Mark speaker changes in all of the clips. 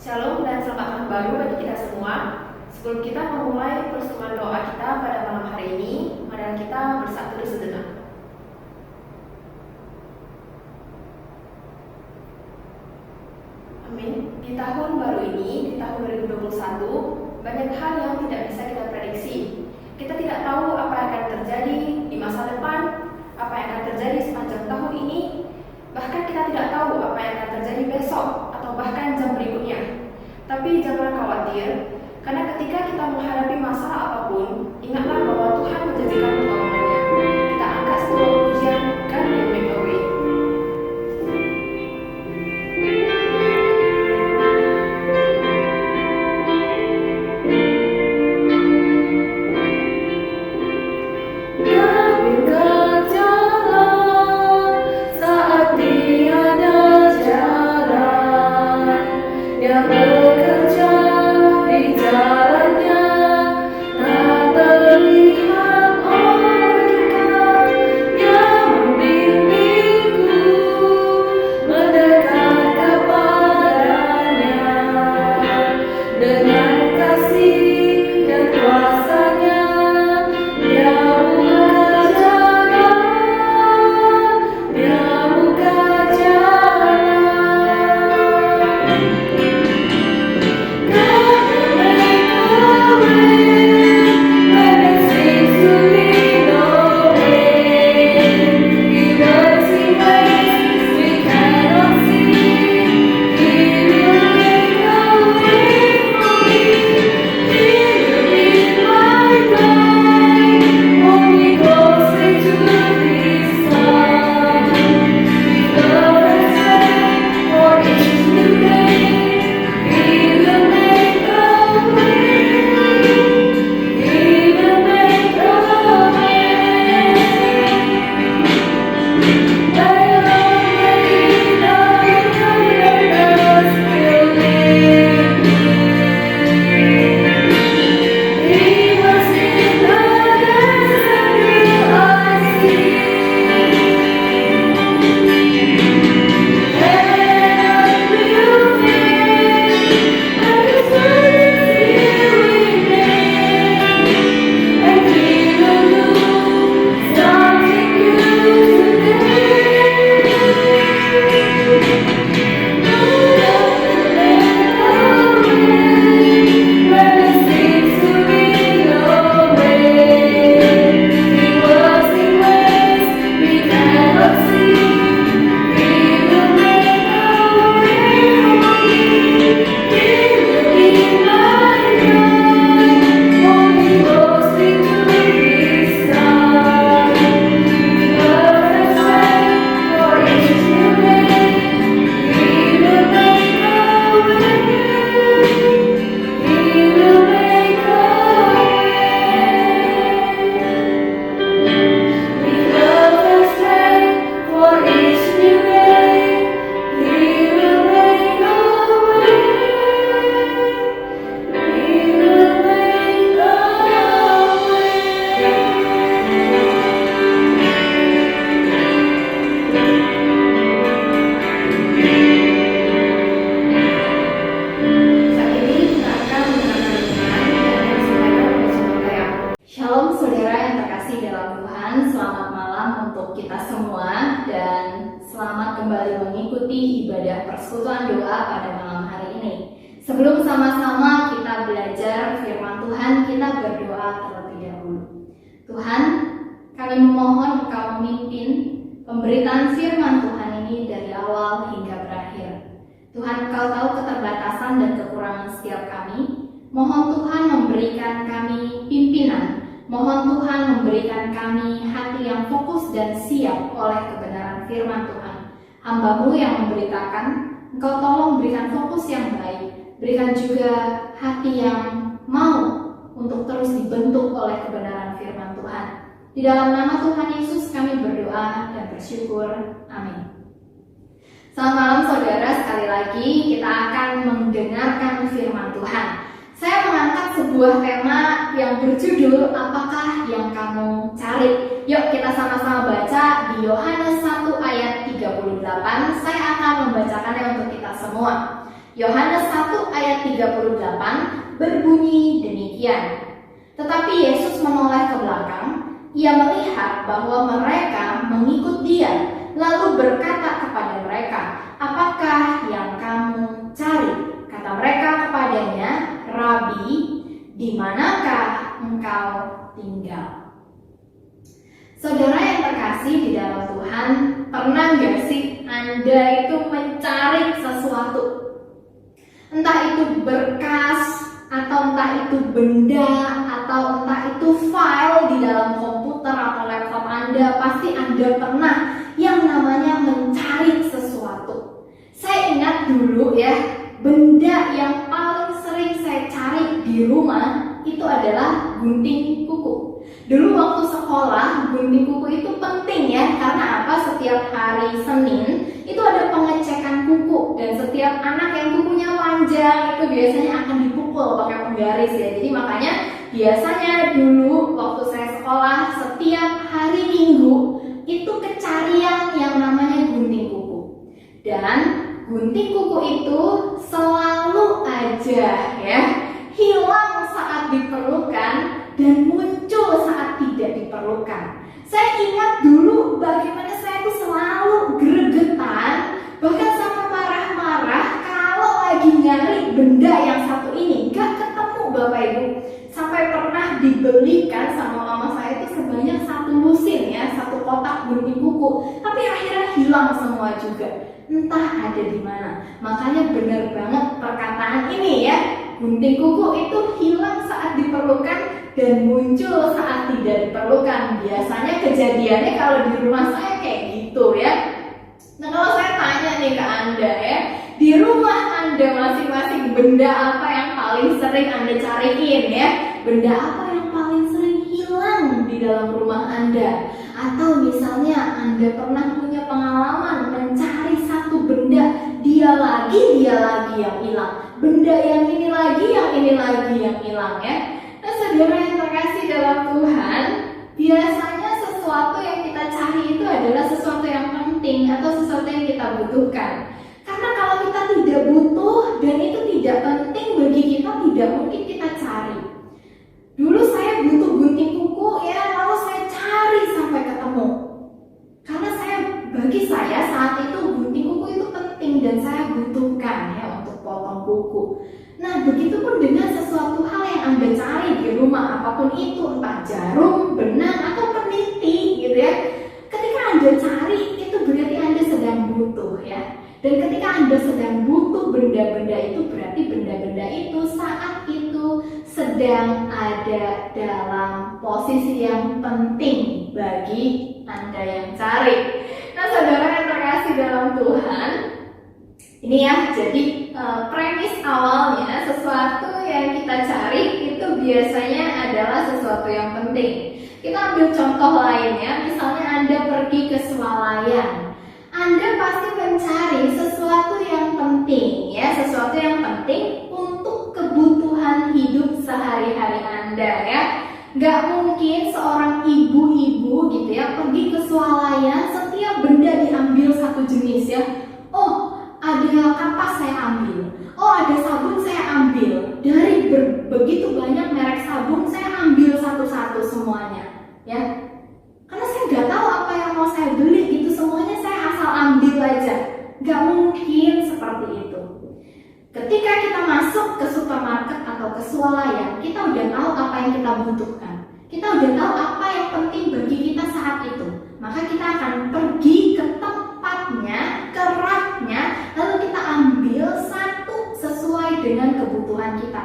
Speaker 1: Shalom dan selamat tahun baru bagi kita semua. Sebelum kita memulai pertemuan doa kita pada malam hari ini, mari kita bersatu sejenak. Amin. Di tahun baru ini, di tahun 2021, banyak hal yang tidak bisa kita prediksi. Kita tidak tahu apa yang akan terjadi di masa depan, apa yang akan terjadi sepanjang tahun ini, bahkan kita tidak tahu apa yang akan terjadi besok atau bahkan jam berikutnya. Tapi janganlah khawatir, karena ketika kita menghadapi masalah apapun, ingatlah bahwa Tuhan menjanjikan pertolongannya. Kita angkat sebuah pujian, God will make a way.
Speaker 2: Sebelum sama-sama kita belajar firman Tuhan, kita berdoa terlebih dahulu. Tuhan, kami memohon Engkau memimpin pemberitaan firman Tuhan ini dari awal hingga berakhir. Tuhan, Engkau tahu keterbatasan dan kekurangan setiap kami. Mohon Tuhan memberikan kami pimpinan. Mohon Tuhan memberikan kami hati yang fokus dan siap oleh kebenaran firman Tuhan. Hamba-Mu yang memberitakan, Engkau tolong berikan fokus yang baik. Berikan juga hati yang mau untuk terus dibentuk oleh kebenaran firman Tuhan. Di dalam nama Tuhan Yesus kami berdoa dan bersyukur. Amin. Selamat malam saudara, sekali lagi kita akan mendengarkan firman Tuhan. Saya mengangkat sebuah tema yang berjudul Apakah yang kamu cari? Yuk kita sama-sama baca di Yohanes 1 ayat 38. Saya akan membacakannya untuk kita semua. Yohanes 1 ayat 38 berbunyi demikian. Tetapi Yesus menoleh ke belakang, ia melihat bahwa mereka mengikut dia, lalu berkata kepada mereka, "Apakah yang kamu cari?" Kata mereka kepadanya, "Rabi, di manakah engkau tinggal?" Saudara yang terkasih di dalam Tuhan, pernah gak sih Anda itu mencari sesuatu? Entah itu berkas, atau entah itu benda, atau entah itu file di dalam komputer atau laptop Anda. Pasti Anda pernah yang namanya mencari sesuatu. Saya ingat dulu ya, benda yang paling sering saya cari di rumah itu adalah gunting kuku. Dulu waktu sekolah, gunting kuku itu penting ya, karena apa? Setiap hari Senin itu ada pengecekan kuku, dan setiap anak yang kukunya panjang itu biasanya akan dipukul pakai penggaris ya. Jadi makanya biasanya dulu waktu saya sekolah, setiap hari Minggu itu kecarian yang namanya gunting kuku. Dan gunting kuku itu selalu aja ya hilang saat diperlukan dan muncul saat tidak diperlukan. Saya ingat dulu bagaimana saya tuh selalu gregetan, bahkan sampai marah-marah kalau lagi nyari benda yang satu ini gak ketemu Bapak Ibu. Sampai pernah dibelikan sama mama saya itu sebanyak 1 lusin ya, 1 kotak gunting kuku, tapi akhirnya hilang semua juga. Entah ada di mana. Makanya benar banget perkataan ini ya, gunting kuku itu hilang saat diperlukan dan muncul saat tidak diperlukan. Biasanya kejadiannya kalau di rumah saya kayak gitu ya. Nah, kalau saya tanya nih ke Anda ya, di rumah Anda masing-masing benda apa yang paling sering Anda cariin ya? Benda apa yang paling sering hilang di dalam rumah Anda? Atau misalnya Anda pernah punya pengalaman mencari satu benda, dia lagi yang hilang, benda yang ini lagi yang hilang ya. Nah, saudara yang terkasih dalam Tuhan, biasanya sesuatu yang kita cari itu adalah sesuatu yang penting atau sesuatu yang kita butuhkan. Karena kalau kita tidak butuh dan itu tidak penting bagi kita, tidak mungkin kita cari. Dulu saya butuh gunting kuku ya, lalu saya cari sampai ketemu. Karena bagi saya saat itu gunting kuku itu penting dan saya butuhkan ya untuk potong kuku. Nah, begitupun dengan sesuatu hal yang Anda cari di rumah, apapun itu, entah jarum, benang, atau peniti gitu ya. Ketika Anda cari, itu berarti Anda sedang butuh ya. Dan ketika Anda sedang butuh benda-benda itu, berarti benda-benda itu saat itu sedang ada dalam posisi yang penting bagi Anda yang cari. Nah, saudara yang terkasih dalam Tuhan, ini ya, jadi premis awalnya sesuatu yang kita cari itu biasanya adalah sesuatu yang penting. Kita ambil contoh lainnya, misalnya Anda pergi ke swalayan. Anda pasti mencari sesuatu yang penting ya, sesuatu yang penting untuk kebutuhan hidup sehari-hari Anda ya. Gak mungkin seorang ibu-ibu gitu ya pergi ke swalayan, setiap benda diambil satu jenis ya. Oh, ada kapas saya ambil, oh ada sabun saya ambil. Dari begitu banyak merek sabun saya ambil satu-satu semuanya ya. Karena saya nggak tahu apa yang mau saya beli, itu semuanya saya asal ambil aja. Nggak mungkin seperti itu. Ketika kita masuk ke supermarket atau ke swalayan, kita udah tahu apa yang kita butuhkan. Kita udah tahu apa yang penting bagi kita saat itu. Maka kita akan pergi ke tempatnya, ke raknya, lalu kita ambil satu sesuai dengan kebutuhan kita.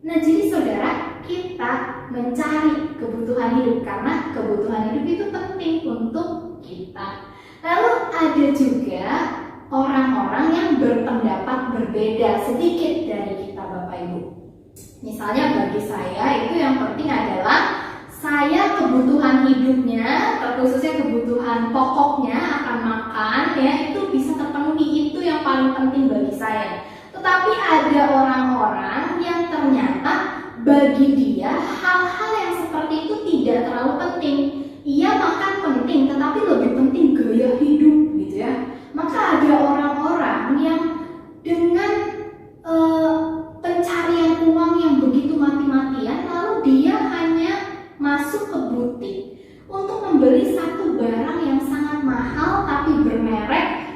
Speaker 2: Nah, jadi saudara, kita mencari kebutuhan hidup karena kebutuhan hidup itu penting untuk kita. Lalu ada juga orang-orang yang berpendapat berbeda sedikit dari kita Bapak Ibu. Misalnya bagi saya itu yang penting adalah saya kebutuhan hidupnya, terkhususnya kebutuhan pokoknya akan makan ya, itu bisa terpenuhi, itu yang paling penting bagi saya. Tetapi ada orang-orang yang ternyata bagi dia hal-hal yang seperti itu tidak terlalu penting. Ia makan penting, tetapi lebih penting gaya hidup gitu ya. Maka ada orang-orang yang dengan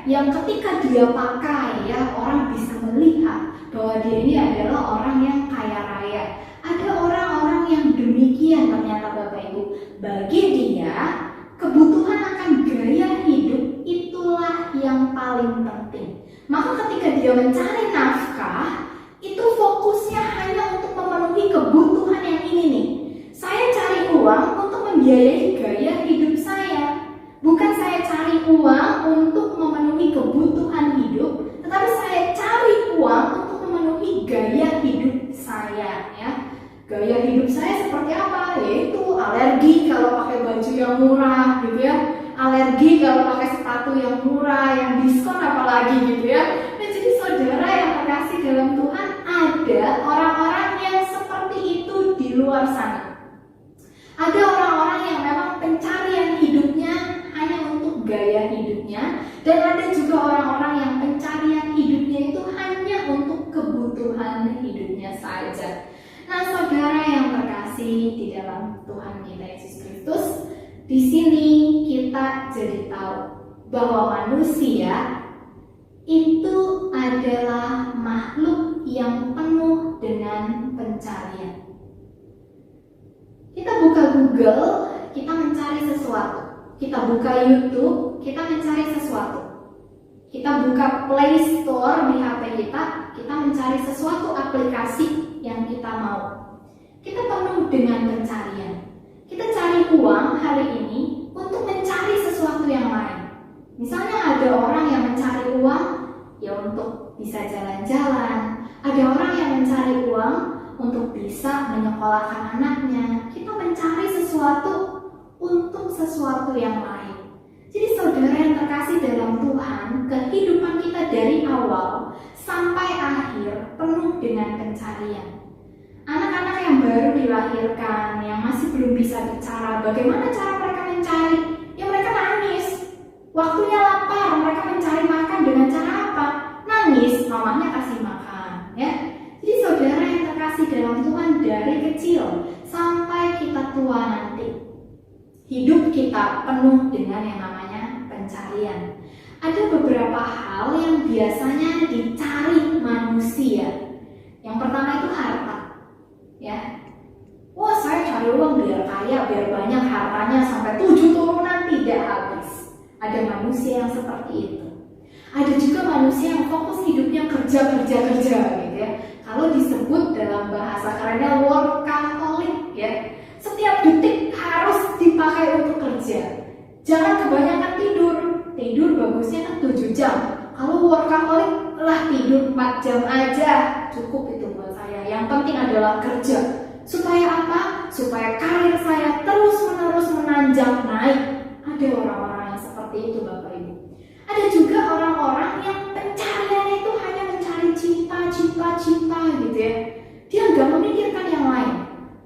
Speaker 2: yang ketika dia pakai ya orang bisa melihat bahwa dia ini adalah orang yang kaya raya. Ada orang-orang yang demikian ternyata Bapak Ibu. Bagi dia kebutuhan akan gaya hidup itulah yang paling penting. Maka ketika dia mencari nafkah, itu fokusnya hanya untuk memenuhi kebutuhan yang ini nih. Saya cari uang untuk membiayai gaya hidup saya. Bukan saya cari uang untuk memenuhi kebutuhan hidup, tetapi saya cari uang untuk memenuhi gaya hidup saya ya. Gaya hidup saya seperti apa? Yaitu alergi kalau pakai baju yang murah gitu ya. Alergi kalau pakai sepatu yang murah, yang diskon apalagi gitu ya. Nah, jadi saudara yang terkasih dalam Tuhan, ada orang-orang yang seperti itu di luar sana. Ada orang-orang yang memang pencarian hidupnya hanya untuk gaya hidupnya, dan ada juga orang-orang yang pencarian hidupnya itu hanya untuk kebutuhan hidupnya saja. Nah, saudara yang terkasih di dalam Tuhan kita Yesus Kristus, di sini kita jadi tahu bahwa manusia itu adalah makhluk yang penuh dengan pencarian. Kita buka Google, kita mencari sesuatu. Kita buka YouTube, kita mencari sesuatu. Kita buka Play Store di HP kita mencari sesuatu aplikasi yang kita mau. Kita penuh dengan pencarian. Kita cari uang hari ini untuk mencari sesuatu yang lain. Misalnya ada orang yang mencari uang ya untuk bisa jalan-jalan. Ada orang yang mencari uang untuk bisa menyekolahkan anaknya. Kita mencari sesuatu untuk sesuatu yang lain. Jadi saudara yang terkasih dalam Tuhan, kehidupan kita dari awal sampai akhir penuh dengan pencarian. Anak-anak yang baru dilahirkan, yang masih belum bisa bicara, bagaimana cara mereka mencari? Ya mereka nangis. Waktunya lapar, mereka mencari makan dengan cara apa? Nangis, mamanya kasih makan. Ya. Jadi saudara yang terkasih dalam Tuhan, dari kecil sampai kita tua nanti, hidup kita penuh dengan yang namanya pencarian. Ada beberapa hal yang biasanya dicari manusia. Yang pertama itu harta. Ya, wah saya cari uang biar kaya, biar banyak hartanya sampai 7 turunan tidak habis. Ada manusia yang seperti itu. Ada juga manusia yang fokus hidupnya kerja gitu ya. Kalau disebut dalam bahasa kerennya workaholic ya. Setiap detik harus dipakai untuk kerja. Jangan kebanyakan tidur. Tidur bagusnya kan 7 jam. Kalau workaholic lah tidur 4 jam aja cukup itu buat saya. Yang penting adalah kerja. Supaya apa? Supaya karir saya terus-menerus menanjak naik. Ada orang-orang yang seperti itu Bapak Ibu. Ada juga orang-orang yang pencariannya itu hanya mencari cinta gitu ya. Dia nggak memikirkan yang lain.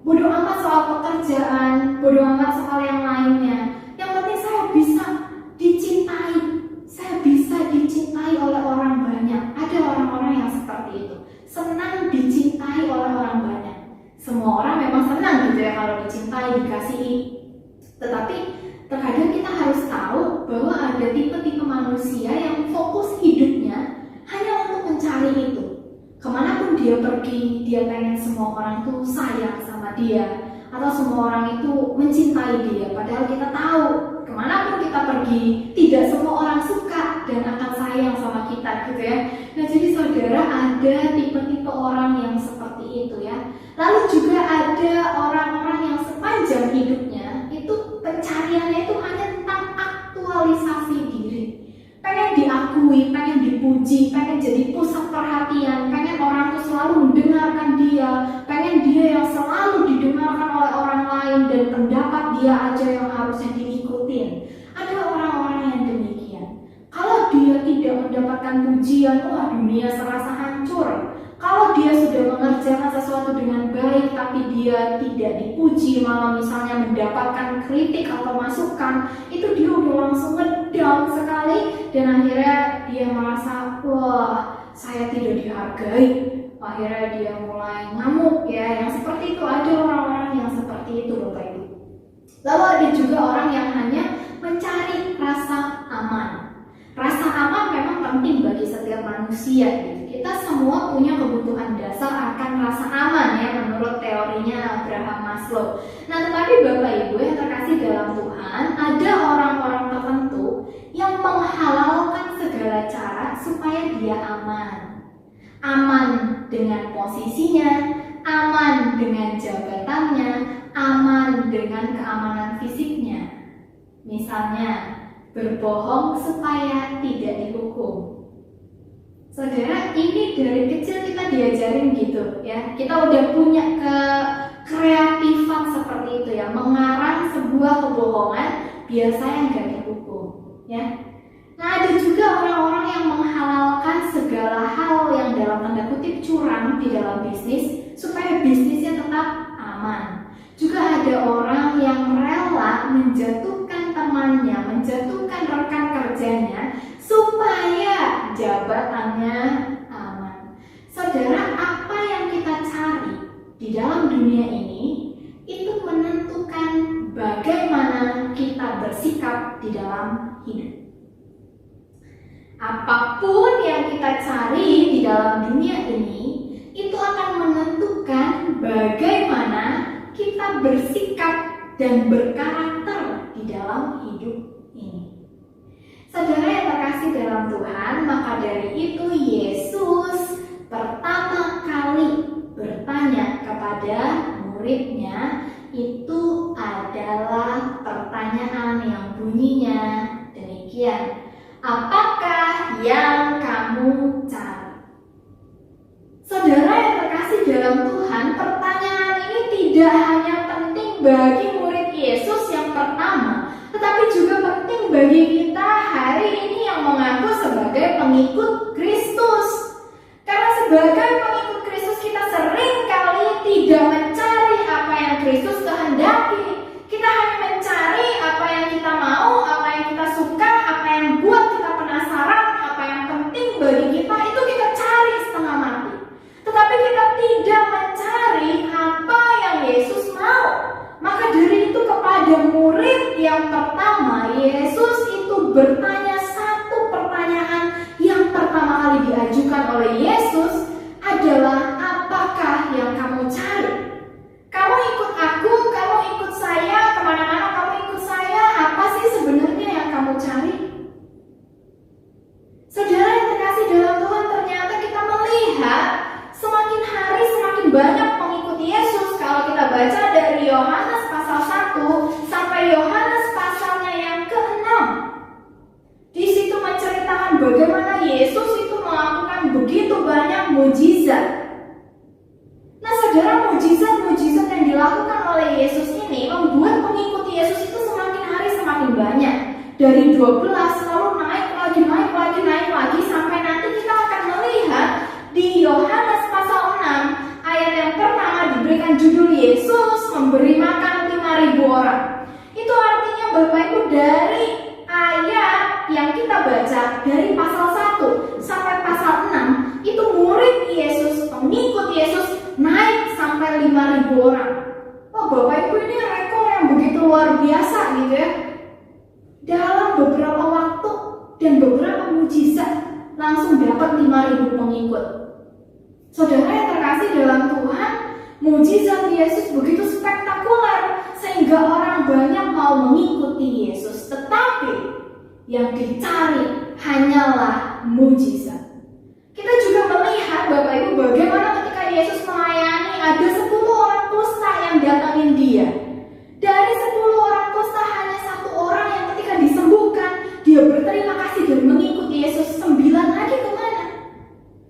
Speaker 2: Bodoh amat soal pekerjaan, bodoh amat soal yang lainnya. Yang penting saya bisa dicintai. Saya bisa dicintai oleh orang banyak. Ada orang-orang yang seperti itu. Senang dicintai oleh orang banyak. Semua orang memang senang gitu ya kalau dicintai, dikasihi. Tetapi terkadang kita harus tahu bahwa ada tipe-tipe manusia yang fokus hidupnya hanya untuk mencari itu. Kemanapun dia pergi, dia pengen semua orang itu sayang sama dia, atau semua orang itu mencintai dia. Padahal kita tahu kemanapun kita pergi, tidak semua orang suka dan akan sayang sama kita gitu ya. Nah jadi saudara, ada tipe-tipe orang yang seperti itu ya. Lalu juga ada orang-orang yang sepanjang hidupnya itu pencariannya itu hanya tentang aktualisasi diri. Pengen diakui, pengen dipuji, pengen jadi pusat perhatian, pengen orang tuh selalu mendengarkan dia, pengen dia yang selalu didengarkan oleh orang lain dan pendapat dia aja yang harusnya diikutin. Ada orang-orang yang demikian. Kalau dia tidak mendapatkan pujian, wah dunia serasa hancur. Kalau dia sudah mengerjakan sesuatu dengan baik tapi dia tidak dipuji, malah misalnya mendapatkan kritik atau masukan, itu dia udah langsung ngedown sekali dan akhirnya dia merasa wah saya tidak dihargai. Akhirnya dia mulai ngamuk ya. Yang seperti itu, ada orang-orang yang seperti itu Bapak Ibu. Lalu ada juga orang yang hanya mencari rasa aman. Rasa aman manusia gitu. Kita semua punya kebutuhan dasar akan rasa aman ya menurut teorinya Abraham Maslow. Nah, tetapi Bapak Ibu yang terkasih dalam Tuhan, ada orang-orang tertentu yang menghalalkan segala cara supaya dia aman. Aman dengan posisinya, aman dengan jabatannya, aman dengan keamanan fisiknya. Misalnya, berbohong supaya tidak dihukum. Saudara, ini dari kecil kita diajarin gitu ya. Kita udah punya kreatifan seperti itu ya, mengarang sebuah kebohongan biasanya nggak dihukum ya. Nah, ada juga orang-orang yang menghalalkan segala hal yang dalam tanda kutip curang di dalam bisnis supaya bisnisnya tetap aman. Juga ada orang yang rela menjatuhkan temannya, menjatuhkan rekan kerjanya supaya jabatannya aman. Saudara, apa yang kita cari di dalam dunia ini itu menentukan bagaimana kita bersikap di dalam hidup. Apapun yang kita cari di dalam dunia ini itu akan menentukan bagaimana kita bersikap dan berkarakter di dalam hidup ini. Saudara yang terkasih dalam Tuhan, maka dari itu Yesus pertama kali bertanya kepada muridnya itu adalah pertanyaan yang bunyinya demikian. Apakah yang kamu cari? Saudara yang terkasih dalam Tuhan, pertanyaan ini tidak hanya penting bagi murid Yesus yang pertama, tetapi juga penting bagi kita hari ini yang mengaku sebagai pengikut Kristus. Karena sebagai pengikut Kristus kita sering kali tidak mencari apa yang Kristus kehendaki. Kita hanya mencari apa yang kita mau, apa yang kita suka, apa yang buat kita penasaran, apa yang penting bagi kita, itu kita cari setengah mati. Tetapi kita tidak mencari apa yang Yesus mau. Maka dari itu kepada murid yang pertama, Yesus itu bertanya satu pertanyaan yang pertama kali diajukan oleh Yesus adalah apakah yang kamu cari? Kamu ikut aku, kamu ikut saya, kemana-mana kamu ikut saya, apa sih sebenarnya yang kamu cari? Saudara yang terkasih dalam Tuhan, ternyata kita melihat semakin hari semakin banyak pengikut Yesus. Kalau kita baca dari Yohanes pasal 1 sampai Yohanes pasalnya yang ke-6, di situ menceritakan bagaimana Yesus itu melakukan begitu banyak mujizat. Nah, saudara, mujizat-mujizat yang dilakukan oleh Yesus ini membuat pengikut Yesus itu semakin hari semakin banyak. Dari 12 lalu naik lagi sampai nanti kita akan melihat di Yohanes pasal 6 ayat yang pertama diberikan judul Yesus memberi makan 5.000 orang. Itu artinya Bapak Ibu, dari ayat yang kita baca dari pasal 1 sampai pasal 6 itu murid Yesus, pengikut Yesus naik sampai 5.000 orang. Oh Bapak Ibu, ini rekor yang begitu luar biasa gitu ya. Dalam beberapa waktu dan beberapa mujizat langsung dapat 5.000 pengikut. Saudara yang terkasih dalam Tuhan, mujizat Yesus begitu spektakuler sehingga orang banyak mau mengikuti Yesus. Tetapi yang dicari hanyalah mujizat. Kita juga melihat Bapak Ibu bagaimana ketika Yesus melayani ada 10 orang kusta yang datangin dia. Dari 10 orang kusta hanya 1 orang yang ketika disembuhkan dia berterima kasih dan mengikuti Yesus. 9 lagi kemana?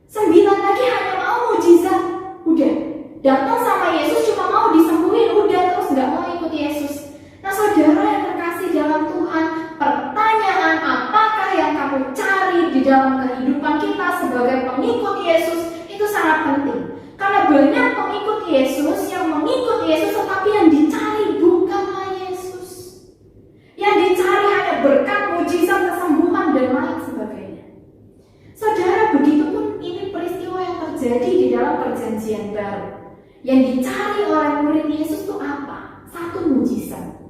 Speaker 2: 9 lagi hanya mau mujizat. Udah, datang sama Yesus cuma mau disembuhin, udah terus gak mau ikut Yesus. Nah saudara yang terkasih dalam Tuhan, pertanyaan apakah yang kamu cari di dalam kehidupan kita sebagai pengikut Yesus itu sangat penting. Karena banyak pengikut Yesus yang mengikut Yesus tetapi yang dicari bukanlah Yesus. Yang dicari hanya berkat, mujizat, kesembuhan dan lain sebagainya. Saudara, begitupun ini peristiwa yang terjadi di dalam perjanjian baru. Yang dicari oleh murid Yesus itu apa? 1 mujizat,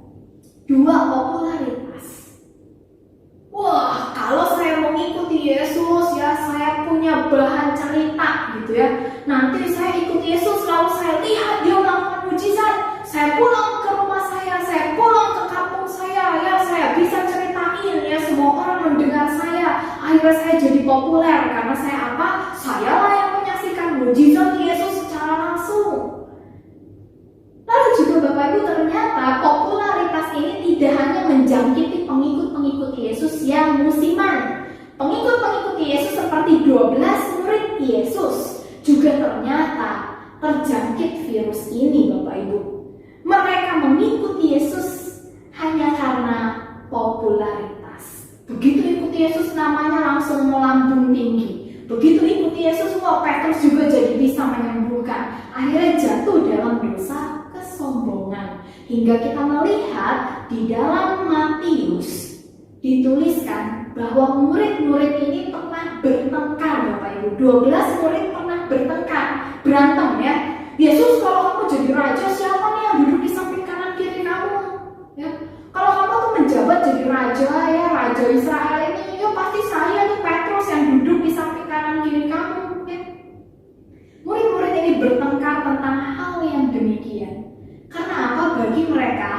Speaker 2: 2 popularitas. Wah, kalau saya mengikuti Yesus ya, saya punya bahan cerita gitu ya. Nanti saya ikut Yesus, lalu saya lihat dia melakukan mujizat. Saya pulang ke rumah saya pulang ke kampung saya ya, saya bisa ceritain ya, semua orang mendengar saya. Akhirnya saya jadi populer karena saya apa? Saya lah yang menyaksikan mujizat Yesus secara langsung. Lalu juga Bapak Ibu, ternyata popularitas ini tidak hanya menjangkiti pengikut-pengikut Yesus yang musiman. Pengikut-pengikut Yesus seperti 12 murid Yesus juga ternyata terjangkit virus ini Bapak Ibu. Mereka mengikuti Yesus hanya karena popularitas. Begitu ikuti Yesus namanya langsung melambung tinggi. Begitu ikuti Yesus, Petrus juga jadi bisa menyembuhkan. Akhirnya jatuh dalam dosa kesombongan. Hingga kita melihat di dalam Matius dituliskan bahwa murid-murid ini pernah bertengkar Bapak Ibu. 12 murid pernah bertengkar, berantem ya. Yesus, kalau kamu jadi raja, siapa nih yang duduk di samping kanan kiri kamu? Ya. Kalau kamu tuh menjabat jadi raja ya, raja Israel ini, ya pasti saya nih Petrus yang duduk di samping kanan kiri kamu. Ya. Murid-murid ini bertengkar tentang hal yang demikian. Karena apa? Bagi mereka,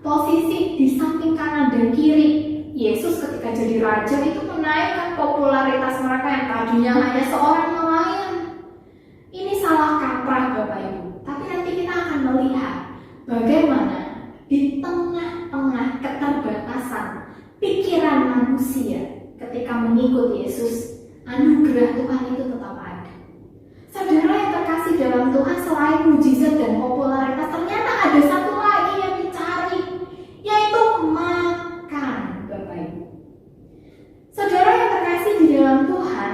Speaker 2: posisi di samping kanan dan kiri Yesus ketika jadi raja itu menaikkan popularitas mereka yang tadinya hanya seorang nelayan. Ini salah kaprah Bapak Ibu. Tapi nanti kita akan melihat bagaimana di tengah-tengah keterbatasan pikiran manusia ketika mengikut Yesus, anugerah Tuhan itu tetap ada. Saudara yang terkasih dalam Tuhan, selain mujizat dan popularitas, ternyata ada satu lagi yang dicari, yaitu makan, Bapak Ibu. Saudara yang terkasih di dalam Tuhan,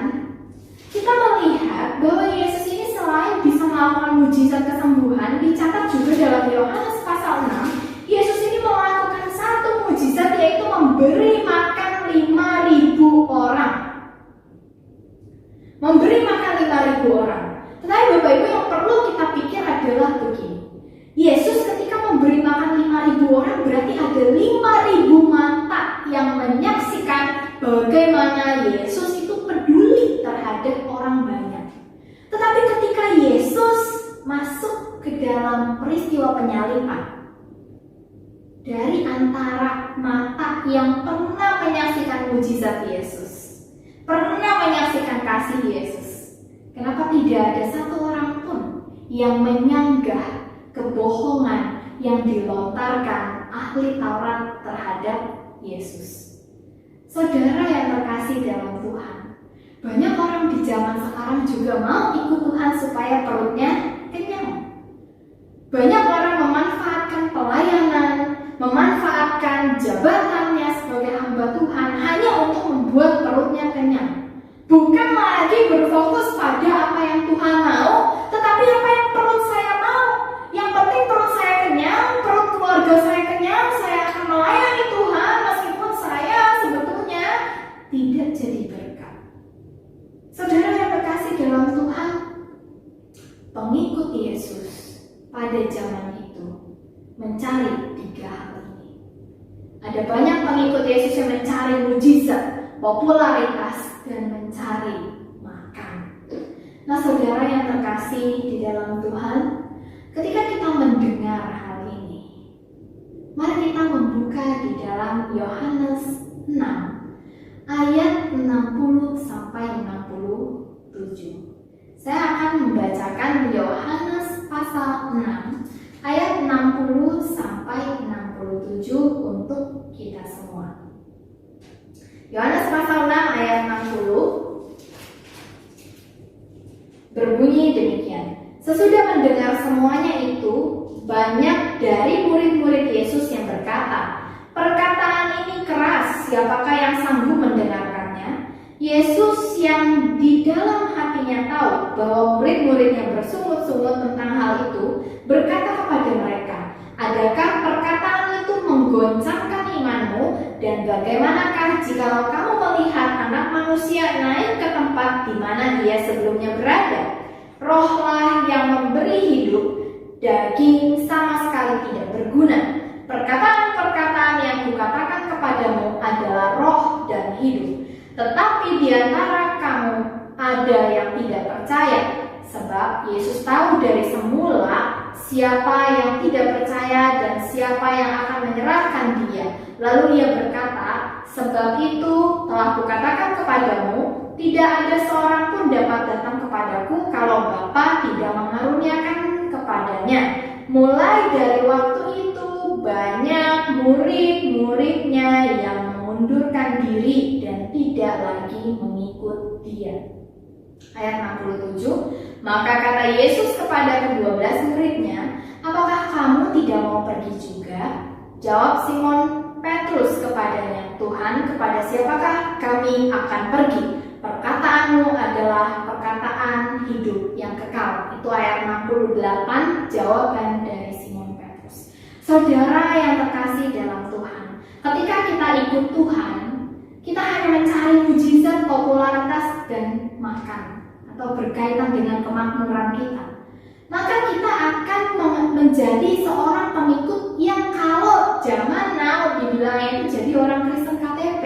Speaker 2: kita melihat bahwa Yesus ini selain bisa melakukan mujizat kesembuhan, dicatat juga dalam Yohanes pasal 6, Yesus ini melakukan satu mujizat, yaitu memberi makan 5.000 orang. Memberi makan 5.000 orang. Tetapi Bapak Ibu, yang perlu kita pikir adalah begini. Yesus ketika memberi makan 5.000 orang, berarti ada 5.000 mata yang menyaksikan bagaimana Yesus itu peduli terhadap orang banyak. Tetapi ketika Yesus masuk ke dalam peristiwa penyaliban, dari antara mata yang pernah menyaksikan mujizat Yesus, pernah menyaksikan kasih Yesus, kenapa tidak ada satu orang pun yang menyanggah kebohongan yang dilontarkan ahli Taurat terhadap Yesus? Saudara yang terkasih dalam Tuhan, banyak orang di zaman sekarang juga mau ikut Tuhan supaya perutnya kenyang. Banyak orang memanfaatkan pelayanan, memanfaatkan jabatannya sebagai hamba Tuhan hanya untuk membuat perutnya kenyang. Bukan lagi berfokus pada apa yang Tuhan mau, tetapi apa yang perut saya mau. Yang penting perut saya kenyang, perut keluarga saya kenyang, saya akan melayani Tuhan meskipun saya sebetulnya tidak jadi berkat. Saudara yang terkasih dalam Tuhan, pengikut Yesus pada zaman itu mencari 3 hal ini. Ada banyak pengikut Yesus yang mencari mujizat, popularitas, dan mencari makan. Nah, saudara yang terkasih di dalam Tuhan, ketika kita mendengar hal ini, mari kita membuka di dalam Yohanes 6 ayat 60 sampai 67. Saya akan membacakan Yohanes pasal 6 ayat 60 sampai 67 untuk kita semua. Yohanes pasal 6 ayat 60 berbunyi demikian. Sesudah mendengar semuanya itu, banyak dari murid-murid Yesus yang berkata, "Perkataan ini keras, siapakah yang sanggup mendengarkannya?" Yesus yang di dalam hatinya tahu bahwa murid-muridnya bersungut-sungut tentang hal itu, berkata kepada mereka, "Adakah perkataan itu menggoncangkan imanmu? Dan bagaimanakah jikalau kamu melihat Anak Manusia naik ke tempat di mana Dia sebelumnya berada? Rohlah yang memberi hidup, daging sama sekali tidak berguna. Perkataan-perkataan yang kukatakan kepadamu adalah roh dan tetapi di antara kamu ada yang tidak percaya, sebab Yesus tahu dari semula siapa yang tidak percaya dan siapa yang akan menyerahkan dia. Lalu ia berkata, sebab itu telah kukatakan kepadamu, tidak ada seorang pun dapat datang kepadaku kalau Bapa tidak mengaruniakan kepadanya. Mulai dari waktu itu banyak murid-muridnya yang mengundurkan diri dan tidak lagi mengikut dia. Ayat 67, maka kata Yesus kepada ke-12 muridnya, apakah kamu tidak mau pergi juga? Jawab Simon Petrus kepadanya, Tuhan, kepada siapakah kami akan pergi? Perkataanmu adalah perkataan hidup yang kekal. Itu ayat 68, jawaban dari Simon Petrus. Saudara yang terkasih dalam Tuhan, ketika kita ikut Tuhan, kita hanya mencari mujizat, popularitas, dan makan, atau berkaitan dengan kemakmuran kita. Maka kita akan menjadi seorang pengikut yang kalau zaman now dibilangnya itu jadi orang Kristen KTP.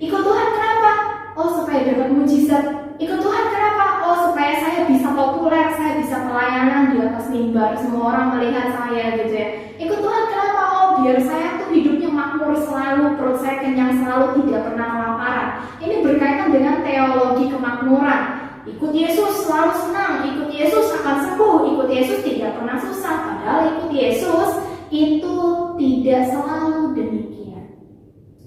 Speaker 2: Ikut Tuhan kenapa? Oh, supaya dapat mujizat. Ikut Tuhan kenapa? Oh, supaya saya bisa populer, saya bisa pelayanan di atas mimbar, semua orang melihat saya gitu ya. Ikut Tuhan kenapa? Oh, biar saya tuh hidupnya makmur selalu, perut saya kenyang selalu, tidak pernah kelaparan. Ini berkaitan dengan teologi kemakmuran. Ikut Yesus selalu senang, ikut Yesus akan sembuh, ikut Yesus tidak pernah susah. Padahal ikut Yesus itu tidak selalu demikian.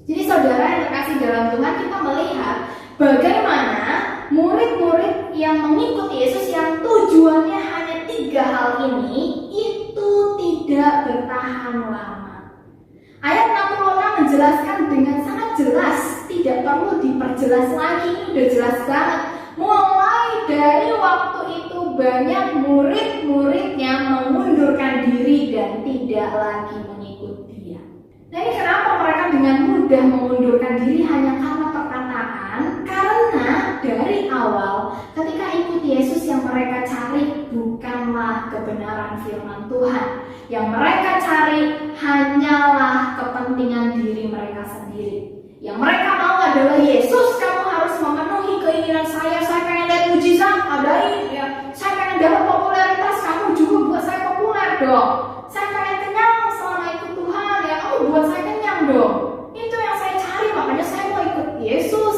Speaker 2: Jadi saudara yang terkasih dalam Tuhan, kita melihat bagaimana murid-murid yang mengikut Yesus yang tujuannya hanya 3 hal ini itu tidak bertahan lama. Ayat 66 menjelaskan dengan sangat jelas, tidak perlu diperjelas lagi, ini udah jelas banget. Mulai dari waktu itu banyak murid-muridnya mengundurkan diri dan tidak lagi mengikut dia. Nah, ini kenapa mereka dengan mudah mengundurkan diri hanya karena perkataan? Karena dari awal ketika ikut Yesus yang mereka cari bukanlah kebenaran firman Tuhan. Yang mereka cari hanyalah kepentingan diri mereka sendiri. Yang mereka mau adalah Yesus, kamu harus memenuhi keinginan saya pengen lihat mujizat, adain ya. Saya pengen dapat popularitas, kamu juga buat saya populer dong. Saya pengen kenyang selama ikut Tuhan, ya kamu buat saya kenyang dong. Itu yang saya cari, makanya saya mau ikut Yesus.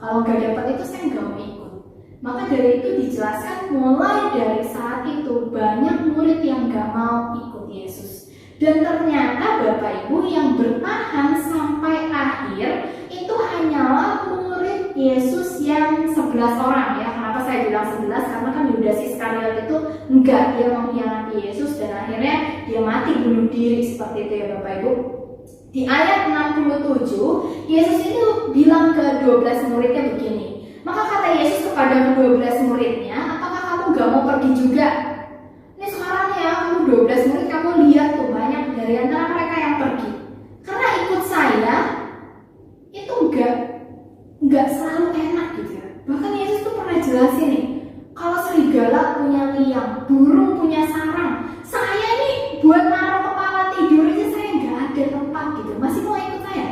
Speaker 2: Kalau gak dapat itu saya gak mau ikut. Maka dari itu dijelaskan mulai dari saat itu banyak murid yang gak mau ikut Yesus. Dan ternyata Bapak Ibu yang bertahan sampai akhir itu hanyalah murid Yesus yang 11 orang ya. Kenapa saya bilang 11? Karena kan Yudas Iskariot itu enggak, dia mengkhianati Yesus dan akhirnya dia mati bunuh diri seperti itu ya Bapak Ibu. Di ayat 67 Yesus itu bilang ke 12 muridnya begini. Maka kata Yesus kepada 12 muridnya, apakah kamu gak mau pergi juga? Ini sekarang ya, kamu 12 murid, kamu lihat tuh banyak dari antara mereka yang pergi. Karena ikut saya itu enggak selalu enak gitu ya. Bahkan Yesus tuh pernah jelasin nih, kalau serigala punya liang, burung punya sarang, saya nih buat naruh kepala tidur aja saya enggak ada tempat gitu. Masih mau ikut saya?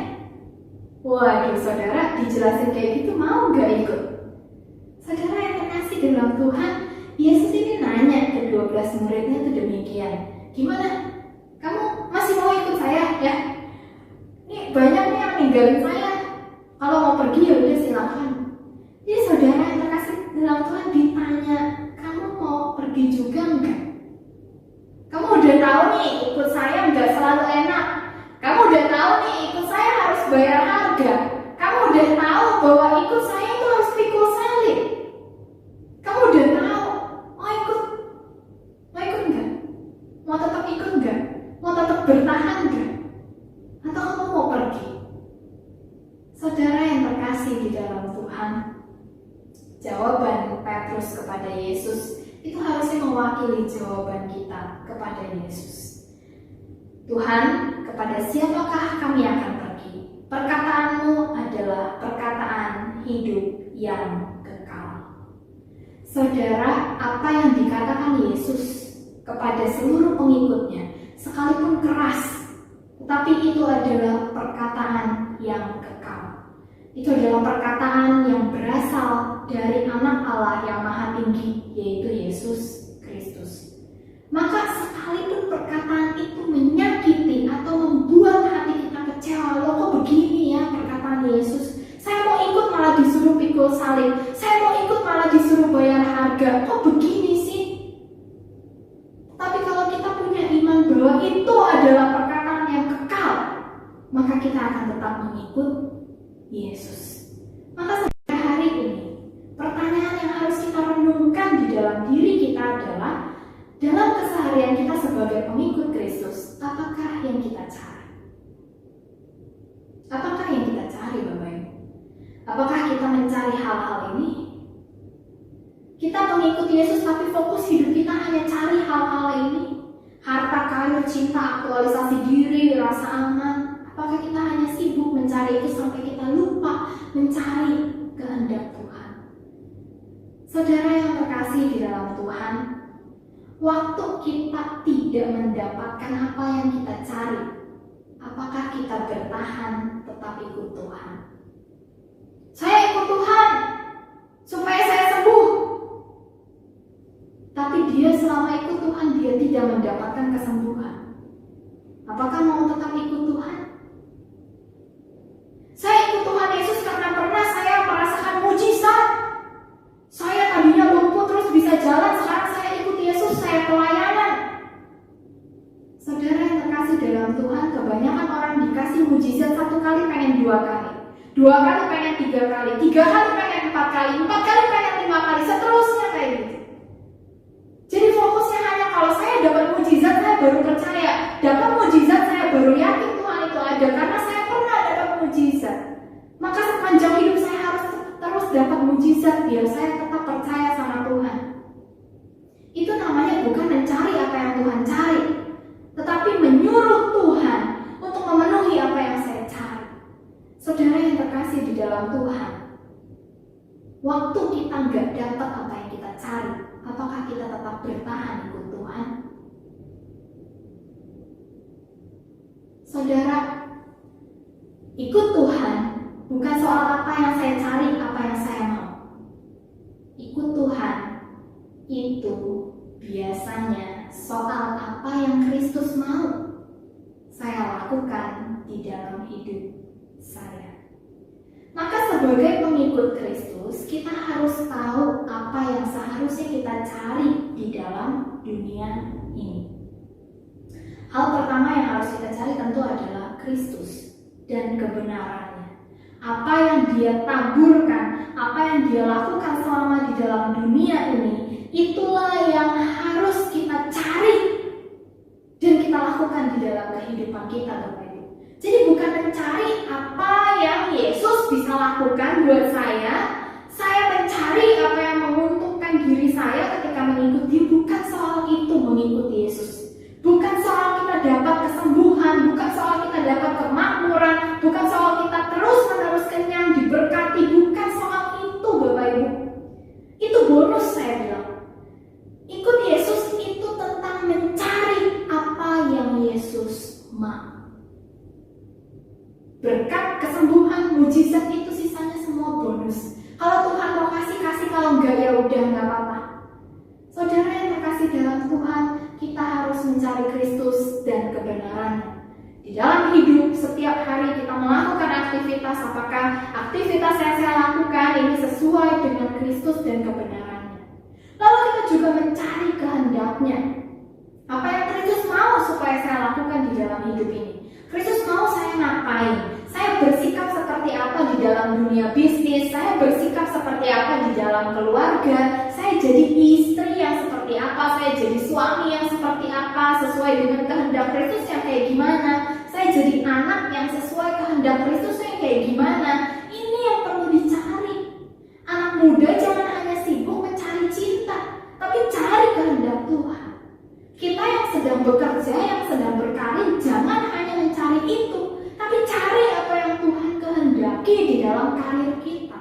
Speaker 2: Waduh saudara, dijelasin kayak gitu mau enggak ikut? Saudara yang terkasih dalam Tuhan, Yesus ini nanya ke 12 muridnya itu demikian. Gimana? Kamu masih mau ikut saya ya? Nih banyak nih yang ninggalin saya. Kalau mau pergi ya udah silakan. Jadi saudara yang terkasih dalam Tuhan ditanya, kamu mau pergi juga enggak? Kamu udah tahu nih ikut saya enggak selalu enak. Kamu udah tahu nih ikut saya harus bayar harga. Kamu udah tahu bahwa ikut saya itu harus pikul salib. Kamu udah tahu. Mau ikut enggak? Mau tetap ikut enggak? Mau tetap bertahan enggak? Atau kamu mau pergi? Saudara yang terkasih di dalam Tuhan, jawaban Petrus kepada Yesus itu harusnya mewakili jawaban kita kepada Yesus. Tuhan, kepada siapakah kami akan pergi? Perkataanmu adalah perkataan hidup yang kekal. Saudara, apa yang dikatakan Yesus kepada seluruh pengikutnya, sekalipun keras, tetapi itu adalah perkataan yang kekal. Itu adalah perkataan yang berasal dari Anak Allah yang Maha Tinggi, yaitu Yesus Kristus. Maka sekalipun perkataan itu menyakiti atau membuat hati kita kecewa, loh kok begini ya perkataan Yesus, saya mau ikut malah disuruh pikul salib, saya mau ikut malah disuruh bayar harga, kok begini sih? Tapi kalau kita punya iman bahwa itu adalah perkataan yang kekal, maka kita akan tetap mengikut Yesus. Maka sampai hari ini, pertanyaan yang harus kita renungkan di dalam diri kita adalah, dalam keseharian kita sebagai pengikut Kristus, apakah yang kita cari? Apakah yang kita cari, Bapak Ibu? Apakah kita mencari hal-hal ini? Kita pengikut Yesus tapi fokus hidup kita hanya cari hal-hal ini? Harta, karir, cinta, aktualisasi diri, rasa aman. Apakah kita hanya sibuk mencari itu sampai kita lupa mencari kehendak Tuhan? Saudara yang terkasih di dalam Tuhan, waktu kita tidak mendapatkan apa yang kita cari, apakah kita bertahan tetap ikut Tuhan? Saya ikut Tuhan supaya saya sembuh. Tapi dia selama ikut Tuhan, dia tidak mendapatkan kesembuhan. Apakah mau tetap ikut Tuhan? Saya ikut Tuhan Yesus karena pernah saya merasakan mujizat. Saya tadinya lumpuh terus bisa jalan, sekarang saya ikut Yesus, saya pelayanan. Saudara yang terkasih dalam Tuhan, kebanyakan orang dikasih mujizat 1 kali pengen 2 kali, 2 kali pengen 3 kali, 3 kali pengen 4 kali, 4 kali pengen 5 kali, seterusnya kayak gitu. Jadi fokusnya hanya kalau saya dapat mujizat saya baru percaya, dapat mujizat saya baru yakin Tuhan itu ada karena saya pernah dapat mujizat. Maka sepanjang hidup saya harus terus dapat mujizat biar saya tetap percaya sama Tuhan. Itu namanya bukan mencari apa yang Tuhan cari, tetapi menyuruh Tuhan untuk memenuhi apa yang saya cari. Saudara yang terkasih di dalam Tuhan, waktu kita nggak dapat apa yang kita cari, apakah kita tetap bertahan ikut Tuhan? Saudara, ikut Tuhan bukan soal apa yang saya cari, apa yang saya mau. Ikut Tuhan itu biasanya soal apa yang Kristus mau saya lakukan di dalam hidup saya. Maka sebagai pengikut Kristus, kita harus tahu apa yang seharusnya kita cari di dalam dunia ini. Hal pertama yang harus kita cari tentu adalah Kristus dan kebenarannya. Apa yang dia taburkan, apa yang dia lakukan selama di dalam dunia ini, itulah yang harus kita cari dan kita lakukan di dalam kehidupan kita, Bapak Ibu. Jadi bukan mencari apa yang Yesus bisa lakukan buat saya mencari apa yang menguntungkan diri saya ketika mengikuti, bukan soal itu mengikuti Yesus. Bukan soal kita dapat kesembuhan, bukan soal kita dapat kemakmuran, bukan soal kita terus-menerus kenyang, diberkati, bukan soal itu, Bapak Ibu. Itu bonus saya bilang. Ikut Yesus itu tentang mencari apa yang Yesus mau. Berkat, kesembuhan, mujizat itu sisanya semua bonus. Kalau Tuhan mau kasih, kalau enggak ya udah enggak apa-apa. Saudara yang terkasih dalam Tuhan, kita harus mencari Kristus dan kebenarannya. Di dalam hidup, setiap hari kita melakukan aktivitas, apakah aktivitas yang saya lakukan ini sesuai dengan Kristus dan kebenarannya. Lalu kita juga mencari kehendaknya. Apa yang Kristus mau supaya saya lakukan di dalam hidup ini? Kristus mau saya ngapain? Saya bersikap seperti apa di dalam dunia bisnis? Saya bersikap seperti apa di dalam keluarga? Saya jadi istri yang seperti apa? Saya jadi suami yang seperti apa? Sesuai dengan kehendak Kristus yang kayak gimana? Saya jadi anak yang sesuai kehendak Kristus yang kayak gimana? Ini yang perlu dicari. Anak muda jangan hanya sibuk mencari cinta, tapi cari kehendak Tuhan. Kita yang sedang bekerja, yang sedang berkarir, jangan hanya mencari itu, tapi cari apa yang Tuhan kehendaki di dalam karir kita.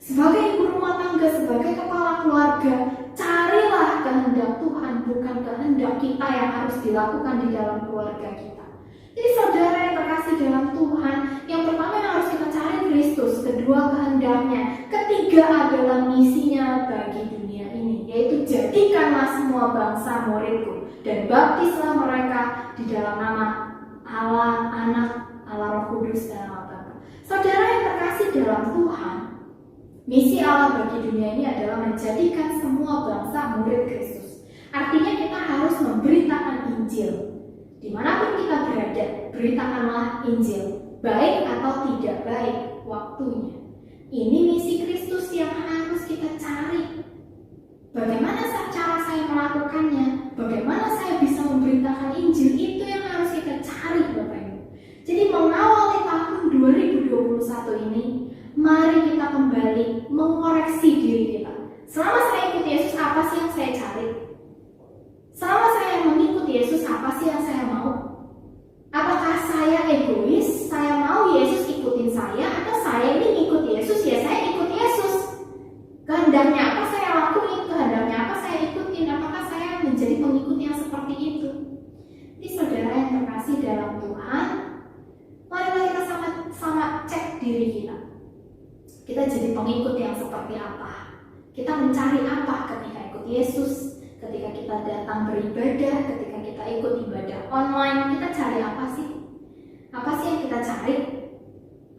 Speaker 2: Sebagai ibu rumah tangga, sebagai kepala keluarga, carilah kehendak Tuhan, bukan kehendak kita yang harus dilakukan di dalam keluarga kita. Jadi saudara yang terkasih dalam Tuhan, yang pertama yang harus kita cari Kristus, kedua kedua kehendaknya, ketiga adalah misinya bagi dunia ini, yaitu jadikanlah semua bangsa muridku dan baptislah mereka di dalam nama Allah, Anak, Allah Roh Kudus dan Allah Bapa. Saudara yang terkasih dalam Tuhan, misi Allah bagi dunia ini adalah menjadikan semua bangsa murid Kristus. Artinya kita harus memberitakan Injil. Dimanapun kita berada, beritakanlah Injil. Baik atau tidak baik waktunya. Ini misi Kristus yang harus kita cari. Bagaimana cara saya melakukannya? Bagaimana saya bisa memberitakan Injil? Itu yang harus kita cari, Bapak Ibu. Jadi mengawali tahun 2021 ini, mari kita kembali mengoreksi diri kita. Selama saya ikut Yesus, apa sih yang saya cari? Selama saya mengikuti Yesus, apa sih yang saya mau? Apakah saya egois, saya mau Yesus ikutin saya, atau saya ini ngikut Yesus, ya saya ikut Yesus. Kehendaknya apa saya lakuin, kehendaknya apa saya ikutin, apakah saya menjadi pengikut yang seperti itu? Jadi saudara yang terkasih dalam Tuhan, marilah kita sama cek diri kita. Kita jadi pengikut yang seperti apa? Kita mencari apa ketika ikut Yesus? Ketika kita datang beribadah, ketika kita ikut ibadah online, kita cari apa sih? Apa sih yang kita cari?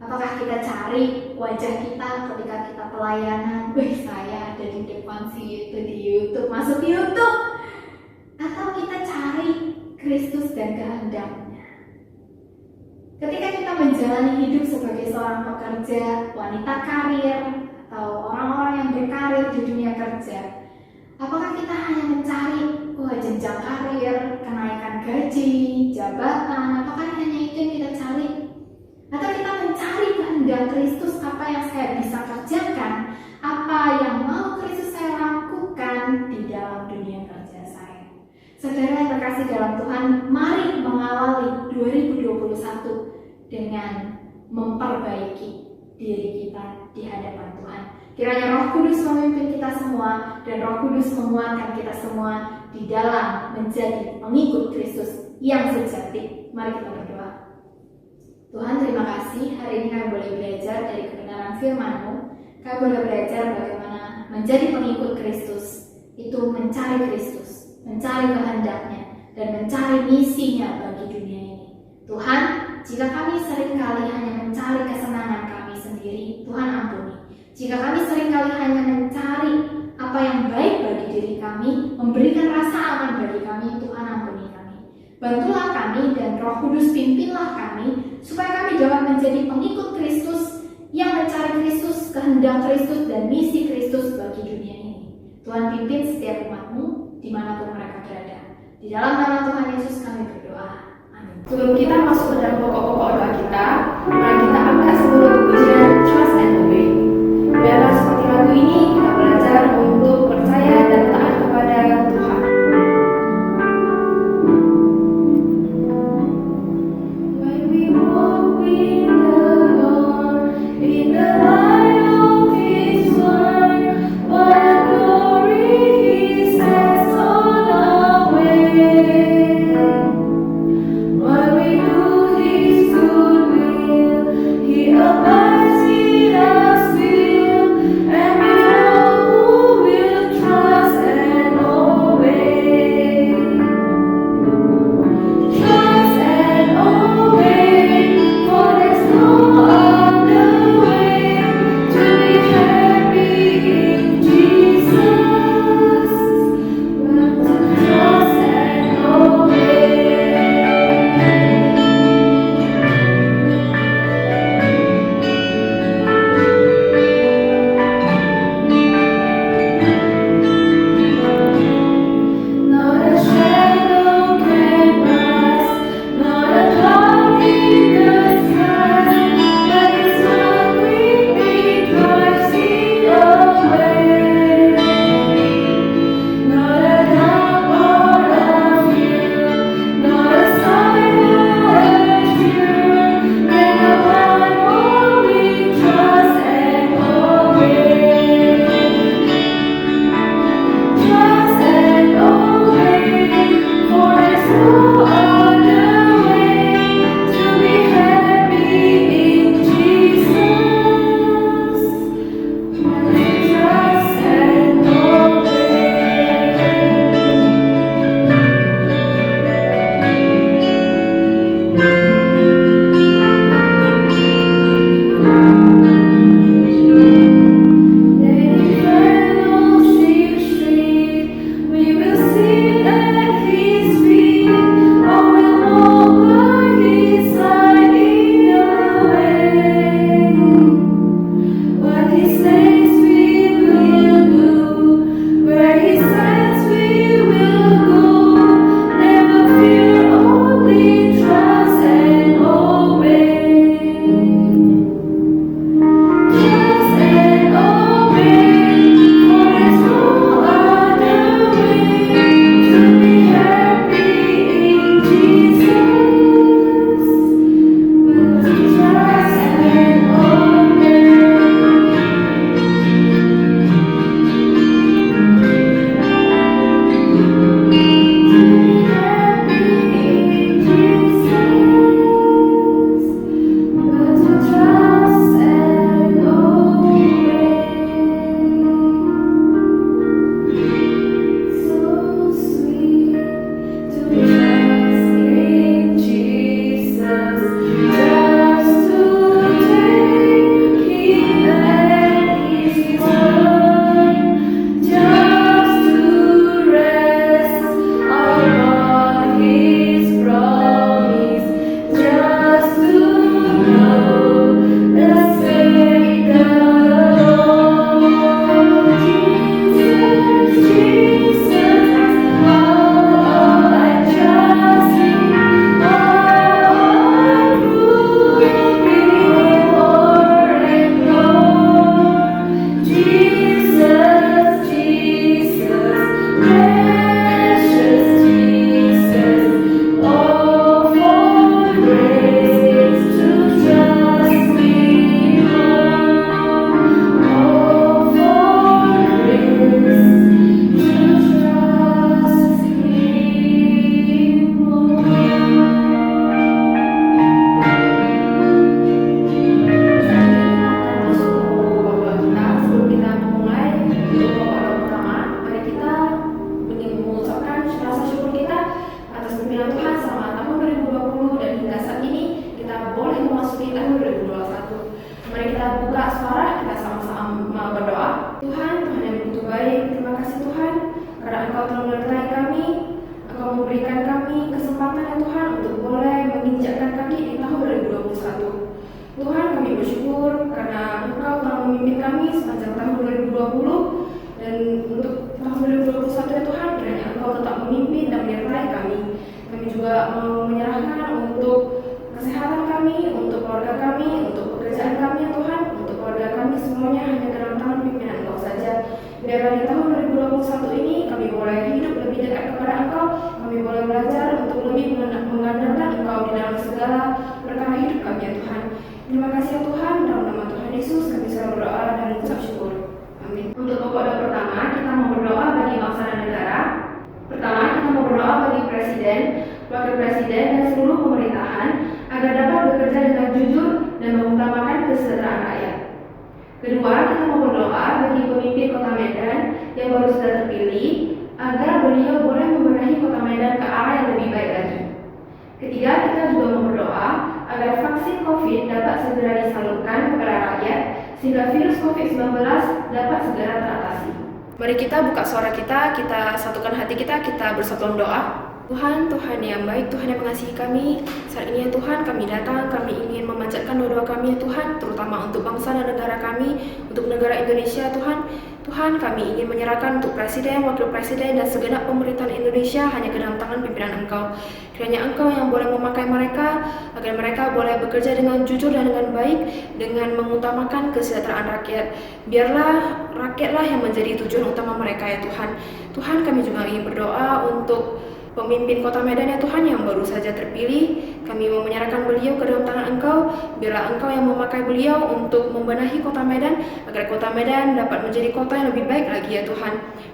Speaker 2: Apakah kita cari wajah kita ketika kita pelayanan? Saya ada di depan situ di YouTube, masuk YouTube. Atau kita cari Kristus dan kehendaknya. Ketika kita menjalani hidup sebagai seorang pekerja, wanita karir, atau orang-orang yang berkarir di dunia kerja, apakah kita hanya mencari jenjang karir, kenaikan gaji, jabatan? Apakah hanya itu yang kita cari? Atau kita mencari kehendak Kristus, apa yang saya bisa kerjakan, apa yang mau Kristus saya lakukan di dalam dunia kerja saya? Saudara yang terkasih dalam Tuhan, mari mengawali 2021 dengan memperbaiki diri kita di hadapan Tuhan. Kiranya Roh Kudus memimpin kita semua dan Roh Kudus menguatkan kita semua di dalam menjadi pengikut Kristus yang sejati. Mari kita berdoa. Tuhan, terima kasih hari ini kami boleh belajar dari kebenaran firman-Mu. Kami boleh belajar bagaimana menjadi pengikut Kristus itu mencari Kristus, mencari kehendaknya, dan mencari misinya bagi dunia ini. Tuhan, jika kami seringkali hanya mencari kesenangan kami sendiri, Tuhan ampuni. Jika kami seringkali hanya mencari apa yang baik bagi diri kami, memberikan rasa aman bagi kami, Tuhan ampuni kami. Bantulah kami dan Roh Kudus pimpinlah kami, supaya kami dapat menjadi pengikut Kristus yang mencari Kristus, kehendak Kristus, dan misi Kristus bagi dunia ini. Tuhan pimpin setiap umat-Mu dimanapun mereka berada. Di dalam nama Tuhan Yesus kami berdoa. Amin.
Speaker 1: Sebelum kita masuk ke dalam pokok-pokok doa kita, mari kita angkat sebuah pujian Trust and Obey. Biarlah seperti lagu ini kita belajar untuk percaya dan taat kepada Tuhan. When we walk with the Lord in the light of His word, what a glory He sets all our way. When we do His good will, He abides in us will, and we know who we memberikan kami kesempatan ya Tuhan untuk boleh menginjakkan kaki di tahun 2021. Tuhan, kami bersyukur karena Engkau telah memimpin kami sepanjang tahun 2020 dan untuk tahun 2021 ya Tuhan, kiranya Engkau tetap memimpin dan menyertai kami. Kami juga mau menyerahkan untuk kesehatan kami, untuk keluarga kami, untuk pekerjaan kami ya Tuhan, untuk keluarga kami semuanya hanya dalam tangan pimpinan Engkau saja. Biarlah di tahun 2021 ini kami boleh hidup lebih dekat kepada Engkau, kami boleh belajar untuk lebih mengandalkan Engkau di dalam segala perkara hidup kami ya Tuhan. Terima kasih ya Tuhan, dalam nama Tuhan Yesus kami selalu berdoa dan mengucap syukur. Amin. Untuk pokok doa pertama, kita mau berdoa bagi bangsa dan negara. Pertama, kita mau berdoa bagi Presiden, Wakil Presiden, dan seluruh pemerintahan agar dapat bekerja dengan jujur dan mengutamakan kesejahteraan rakyat. Kedua, kita mau berdoa bagi pemimpin Kota Medan yang baru saja terpilih agar beliau boleh membenahi Kota Medan ke arah yang lebih baik lagi. Ketiga, kita juga mau berdoa agar vaksin COVID dapat segera disalurkan kepada rakyat sehingga virus COVID-19 dapat segera teratasi. Mari kita buka suara kita satukan hati kita bersatu doa. Tuhan, Tuhan yang baik, Tuhan yang mengasihi kami. Saat ini ya Tuhan, kami datang, kami ingin memanjatkan doa-doa kami ya Tuhan, terutama untuk bangsa dan negara kami, untuk negara Indonesia Tuhan. Tuhan, kami ingin menyerahkan untuk Presiden, Wakil Presiden, dan segenap pemerintahan Indonesia hanya ke dalam tangan pimpinan Engkau. Kiranya Engkau yang boleh memakai mereka, agar mereka boleh bekerja dengan jujur dan dengan baik, dengan mengutamakan kesejahteraan rakyat. Biarlah rakyatlah yang menjadi tujuan utama mereka ya Tuhan. Tuhan, kami juga ingin berdoa untuk pemimpin Kota Medan ya Tuhan yang baru saja terpilih. Kami mau menyerahkan beliau ke dalam tangan Engkau. Biarlah Engkau yang memakai beliau untuk membenahi Kota Medan agar Kota Medan dapat menjadi kota yang lebih baik lagi ya Tuhan.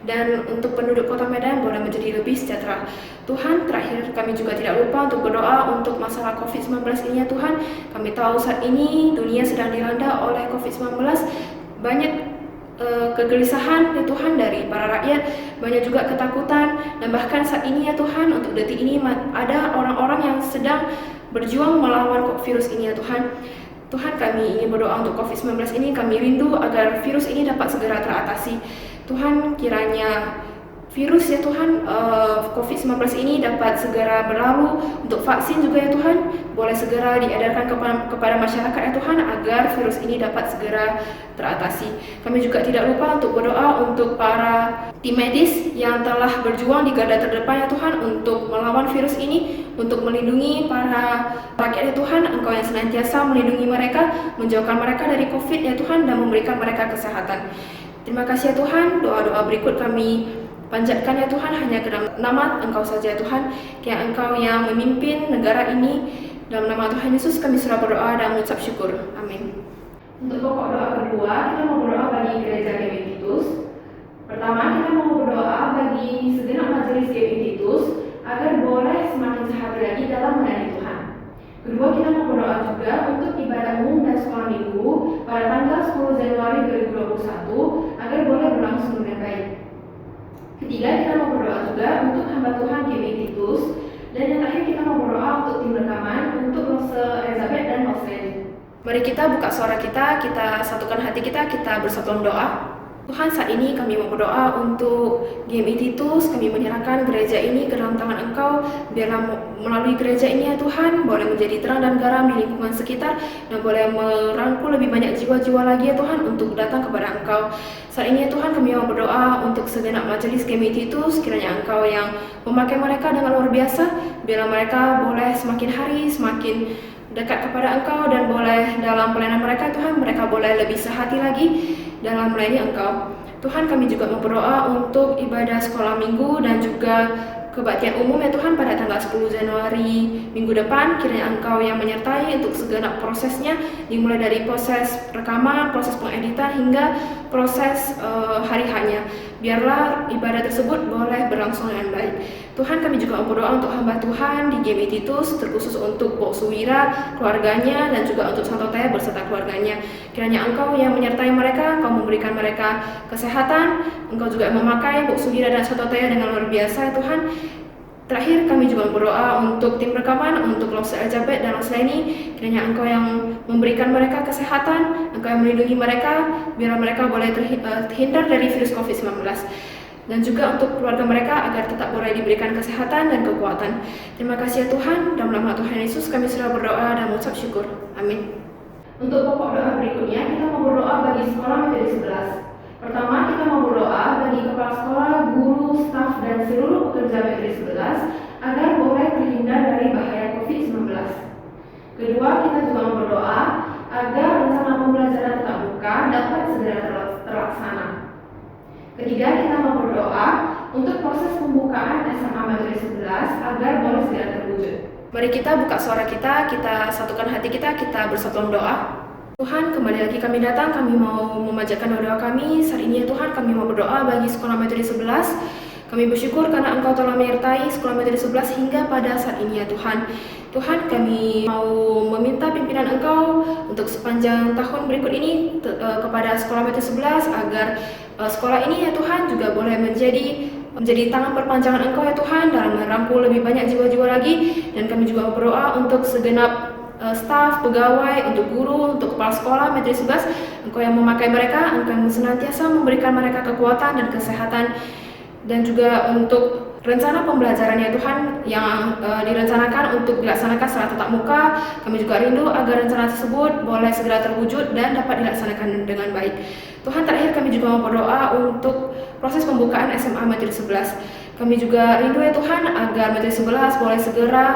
Speaker 1: Dan untuk penduduk Kota Medan boleh menjadi lebih sejahtera. Tuhan, terakhir kami juga tidak lupa untuk berdoa untuk masalah COVID-19 ini ya Tuhan. Kami tahu saat ini dunia sedang dilanda oleh COVID-19. Banyak kegelisahan ya Tuhan dari para rakyat, banyak juga ketakutan, dan bahkan saat ini ya Tuhan, untuk detik ini ada orang-orang yang sedang berjuang melawan virus ini ya Tuhan. Tuhan, kami ingin berdoa untuk COVID-19 ini, kami rindu agar virus ini dapat segera teratasi. Tuhan, kiranya virus ya Tuhan, COVID-19 ini dapat segera berlalu. Untuk vaksin juga ya Tuhan, boleh segera diedarkan kepada masyarakat ya Tuhan, agar virus ini dapat segera teratasi. Kami juga tidak lupa untuk berdoa untuk para tim medis yang telah berjuang di garda terdepan ya Tuhan, untuk melawan virus ini, untuk melindungi para rakyat ya Tuhan. Engkau yang senantiasa melindungi mereka, menjauhkan mereka dari COVID ya Tuhan, dan memberikan mereka kesehatan. Terima kasih ya Tuhan. Doa-doa berikut kami panjatkan ya Tuhan hanya ke dalam nama Engkau saja ya Tuhan. Kiranya Engkau yang memimpin negara ini. Dalam nama Tuhan Yesus kami sudah berdoa dan mengucap syukur. Amin. Untuk pokok doa kedua, kita mau berdoa bagi gereja GMI Titus. Pertama, kita mau berdoa bagi segenap majelis GMI Titus agar boleh semakin sehat lagi dalam melayani Tuhan. Kedua, kita mau berdoa juga untuk ibadah umum dan sekolah minggu pada tanggal 10 Januari 2021 agar boleh berlangsung dengan baik. Ketiga, kita mau berdoa juga untuk hamba Tuhan GMI Titus. Dan yang terakhir, kita mau berdoa untuk tim rekaman untuk Rose Elizabeth dan Roslen. Mari kita buka suara kita satukan hati kita bersatu doa. Tuhan, saat ini kami mau berdoa untuk GMI Titus. Kami menyerahkan gereja ini ke dalam tangan Engkau. Biarlah melalui gereja ini ya Tuhan, boleh menjadi terang dan garam di lingkungan sekitar, dan boleh merangkul lebih banyak jiwa-jiwa lagi ya Tuhan untuk datang kepada Engkau. Saat ini ya Tuhan, kami mau berdoa untuk segenap majelis GMI Titus. Kiranya Engkau yang memakai mereka dengan luar biasa. Biarlah mereka boleh semakin hari semakin dekat kepada Engkau, dan boleh dalam pelayanan mereka Tuhan, mereka boleh lebih sehati lagi dalam melayani Engkau. Tuhan, kami juga mau berdoa untuk ibadah sekolah minggu dan juga kebaktian umum ya Tuhan pada tanggal 10 Januari minggu depan. Kiranya Engkau yang menyertai untuk segenap prosesnya, dimulai dari proses rekaman, proses pengeditan hingga proses hari-hanya. Biarlah ibadah tersebut boleh berlangsung dengan baik. Tuhan, kami juga mau berdoa untuk hamba Tuhan di GMI Titus, terkhusus untuk Bok Suwira, keluarganya, dan juga untuk Santo Taya berserta keluarganya. Kiranya Engkau yang menyertai mereka, Engkau memberikan mereka kesehatan, Engkau juga memakai Bok Suwira dan Santo Taya dengan luar biasa ya Tuhan. Terakhir, kami juga berdoa untuk tim rekaman, untuk Rose Elizabeth dan Rosleni. Kiranya Engkau yang memberikan mereka kesehatan, Engkau yang melindungi mereka, biar mereka boleh terhindar dari virus COVID-19. dan juga untuk keluarga mereka agar tetap boleh diberikan kesehatan dan kekuatan. Terima kasih ya Tuhan, dalam nama Tuhan Yesus kami sudah berdoa dan mengucap syukur. Amin. Untuk pokok doa berikutnya, kita mau berdoa bagi sekolah metode 11. Pertama, kita mau berdoa bagi kepala sekolah, guru, staf, dan seluruh pekerja metode 11 agar boleh terhindar dari bahaya COVID-19. Kedua, kita juga mau berdoa agar rencana pembelajaran tatap muka dapat segera terlaksana. Ketiga, kita mau berdoa untuk proses pembukaan SMA Metode 11 agar boleh segera terwujud. Mari kita buka suara kita satukan hati kita bersatu doa. Tuhan, kembali lagi kami datang, kami mau memanjatkan doa kami. Saat ini ya Tuhan, kami mau berdoa bagi sekolah Metode 11. Kami bersyukur karena Engkau telah menyertai sekolah Metode 11 hingga pada saat ini ya Tuhan. Tuhan, kami mau meminta pimpinan Engkau untuk sepanjang tahun berikut ini kepada sekolah Metode 11 agar sekolah ini ya Tuhan juga boleh menjadi tangan perpanjangan Engkau ya Tuhan dalam merangkul lebih banyak jiwa-jiwa lagi. Dan kami juga berdoa untuk segenap staf, pegawai, untuk guru, untuk kepala sekolah Metode 11, Engkau yang memakai mereka, Engkau yang senantiasa memberikan mereka kekuatan dan kesehatan. Dan juga untuk rencana pembelajaran ya Tuhan yang direncanakan untuk dilaksanakan secara tatap muka, kami juga rindu agar rencana tersebut boleh segera terwujud dan dapat dilaksanakan dengan baik. Tuhan, terakhir kami juga mau berdoa untuk proses pembukaan SMA Metode 11. Kami juga rindu ya Tuhan agar Metode 11 boleh segera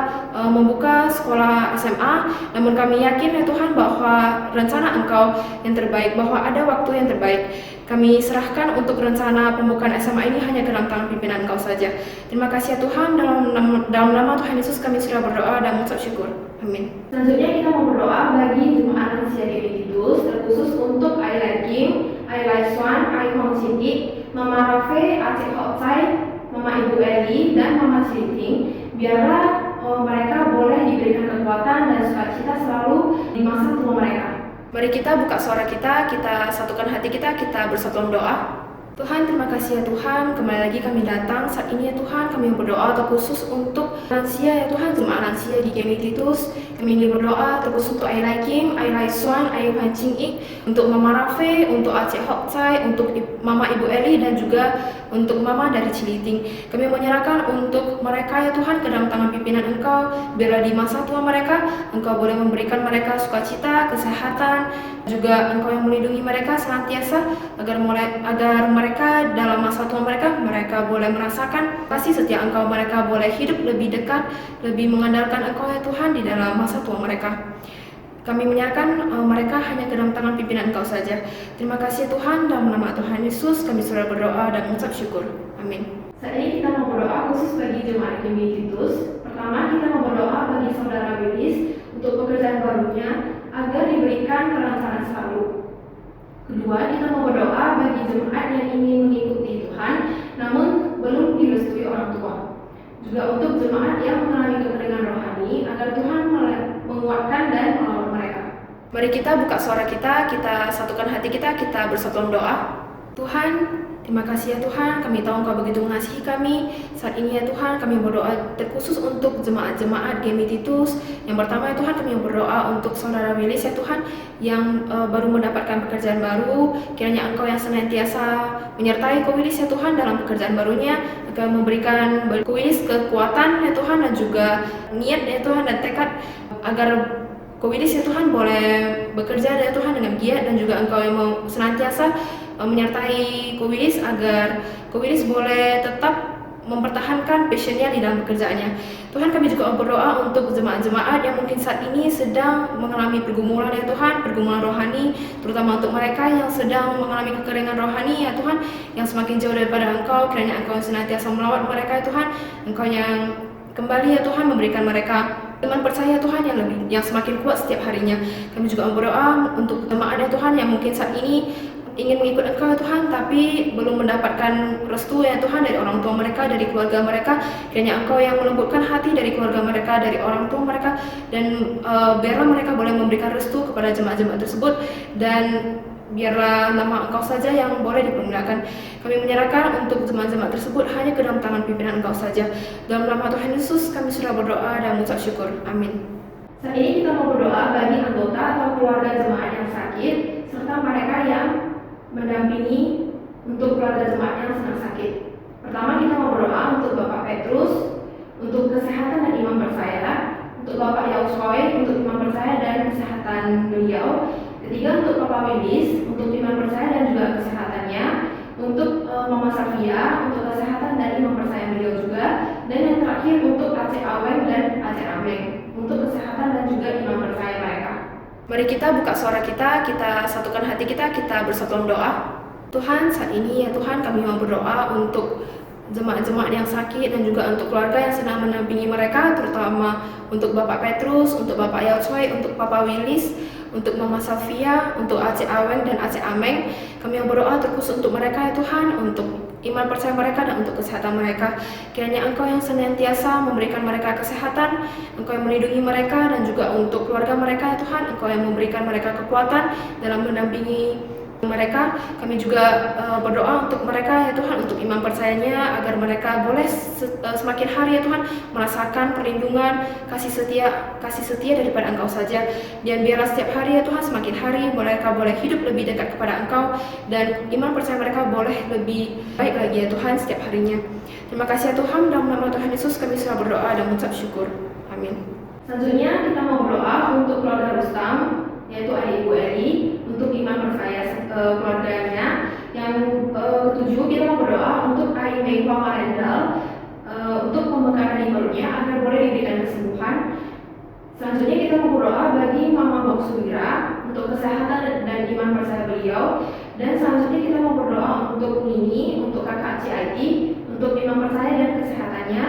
Speaker 1: membuka sekolah SMA. Namun kami yakin ya Tuhan bahwa rencana Engkau yang terbaik, bahwa ada waktu yang terbaik. Kami serahkan untuk rencana pembukaan SMA ini hanya ke dalam tangan pimpinan Engkau saja. Terima kasih ya Tuhan, dalam nama Tuhan Yesus kami sudah berdoa dan mengucap syukur. Amin. Selanjutnya kita mau berdoa bagi jemaat lansia di Unititus, terkhusus untuk Ayla Kim, Ayla Swan, Ai Hong Cindy, Mama Rafe, Aceh Hotsai, Mama Ibu Eli, dan Mama Ciliting. Biarlah mereka boleh diberikan kekuatan dan sukacita selalu di masa tua mereka. Mari kita buka suara kita satukan hati kita bersatu doa. Tuhan, terima kasih ya Tuhan, kembali lagi kami datang saat ini ya Tuhan, kami berdoa terkhusus untuk lansia ya Tuhan, jemaat lansia di Unititus. Kami ingin berdoa terkhusus untuk Ayla Kim, Ayla Swan, Ai Hwan Ching Ik, untuk Mama Rafe, untuk Aceh Hoksai, untuk Mama Ibu Eli, dan juga untuk Mama dari Ciliting. Kami menyerahkan untuk mereka ya Tuhan ke dalam tangan pimpinan Engkau. Biarlah di masa tua mereka, Engkau boleh memberikan mereka sukacita, kesehatan, juga Engkau yang melindungi mereka senantiasa agar mereka dalam masa tua mereka boleh merasakan kasih setia Engkau, mereka boleh hidup lebih dekat, lebih mengandalkan Engkau ya Tuhan di dalam masa tua mereka. Kami menyerahkan mereka hanya ke dalam tangan pimpinan Engkau saja. Terima kasih Tuhan, dalam nama Tuhan Yesus kami sudah berdoa dan mengucap syukur. Amin. Saat ini kita mau berdoa khusus bagi jemaat Unititus. Pertama, kita mau berdoa bagi saudara Willis untuk pekerjaan barunya agar diberikan kelancaran selalu. Kedua, kita mau berdoa bagi jemaat yang ingin mengikuti Tuhan namun belum direstui orang tua. Juga untuk jemaat yang mengalami kekeringan rohani agar Tuhan menguatkan dan menolong mereka. Mari kita buka suara kita satukan hati kita bersatu doa. Tuhan, terima kasih ya Tuhan, kami tahu Engkau begitu mengasihi kami. Saat ini ya Tuhan, kami berdoa terkhusus untuk jemaat-jemaat Unititus. Yang pertama ya Tuhan, kami berdoa untuk saudara Willis ya Tuhan, yang baru mendapatkan pekerjaan baru. Kiranya Engkau yang senantiasa menyertai Ko Willis ya Tuhan dalam pekerjaan barunya, akan memberikan Ko Willis kekuatan ya Tuhan, dan juga niat ya Tuhan dan tekad agar Ko Willis ya Tuhan boleh bekerja ya Tuhan dengan giat, dan juga Engkau yang mau senantiasa menyertai Ko Willis agar Ko Willis boleh tetap mempertahankan passionnya di dalam pekerjaannya. Tuhan, kami juga berdoa untuk jemaat-jemaat yang mungkin saat ini sedang mengalami pergumulan ya Tuhan, pergumulan rohani, terutama untuk mereka yang sedang mengalami kekeringan rohani ya Tuhan, yang semakin jauh daripada Engkau. Kiranya Engkau yang senantiasa melawat mereka ya Tuhan, Engkau yang kembali ya Tuhan memberikan mereka iman percaya Tuhan yang semakin kuat setiap harinya. Kami juga berdoa untuk jemaat ya Tuhan yang mungkin saat ini ingin mengikut Engkau ya Tuhan, tapi belum mendapatkan restu ya Tuhan dari orang tua mereka, dari keluarga mereka. Kiranya Engkau yang melembutkan hati dari keluarga mereka, dari orang tua mereka, dan biarlah mereka boleh memberikan restu kepada jemaat-jemaat tersebut, dan biarlah nama Engkau saja yang boleh dipermuliakan. Kami menyerahkan untuk jemaat-jemaat tersebut hanya ke dalam tangan pimpinan Engkau saja. Dalam nama Tuhan Yesus kami sudah berdoa dan mengucap syukur. Amin. Saat ini kita mau berdoa bagi anggota atau keluarga jemaat yang sakit, serta mereka yang mendampingi untuk keluarga jemaat yang sedang sakit. Pertama kita mau berdoa untuk Bapak Petrus, untuk kesehatan dan iman percaya, untuk Bapak Yao Choi, untuk iman percaya dan kesehatan beliau. Ketiga untuk Papa Willis, untuk iman percaya dan juga kesehatannya. Untuk Mama Safia, untuk kesehatan dan iman percaya beliau juga. Dan yang terakhir untuk Aceh Aweng dan Aceh Ameng, untuk kesehatan dan juga iman percaya mereka. Mari kita buka suara kita satukan hati kita bersatu doa. Tuhan, saat ini ya Tuhan kami mau berdoa untuk jemaat-jemaat yang sakit dan juga untuk keluarga yang sedang mendampingi mereka, terutama untuk Bapak Petrus, untuk Bapak Yao Choi, untuk Papa Willis, untuk Mama Safia, untuk Aceh Aweng dan Aceh Ameng. Kami yang berdoa terkhusus untuk mereka ya Tuhan, untuk iman percaya mereka dan untuk kesehatan mereka. Kiranya Engkau yang senantiasa memberikan mereka kesehatan, Engkau yang melindungi mereka, dan juga untuk keluarga mereka ya Tuhan, Engkau yang memberikan mereka kekuatan dalam mendampingi mereka. Kami juga berdoa untuk mereka ya Tuhan, untuk iman percayanya, agar mereka boleh semakin hari ya Tuhan merasakan perlindungan, kasih setia daripada Engkau saja. Dan biarlah setiap hari ya Tuhan, semakin hari mereka boleh hidup lebih dekat kepada Engkau, dan iman percaya mereka boleh lebih baik lagi ya Tuhan setiap harinya. Terima kasih ya Tuhan, dalam nama Tuhan Yesus kami sudah berdoa dan mengucap syukur. Amin. Selanjutnya kita mau berdoa untuk keluarga Rustam, yaitu adik Ibu Eli, untuk iman percaya keluarganya. Yang ketujuh kita mau berdoa untuk Ai Mei Hua Marendal, untuk pembekalan di perutnya agar boleh diberikan kesembuhan. Selanjutnya kita mau berdoa bagi Mama Bok Suwira untuk kesehatan dan iman percaya beliau. Dan selanjutnya kita mau berdoa untuk Nini, untuk kakak CIT, untuk iman percaya dan kesehatannya.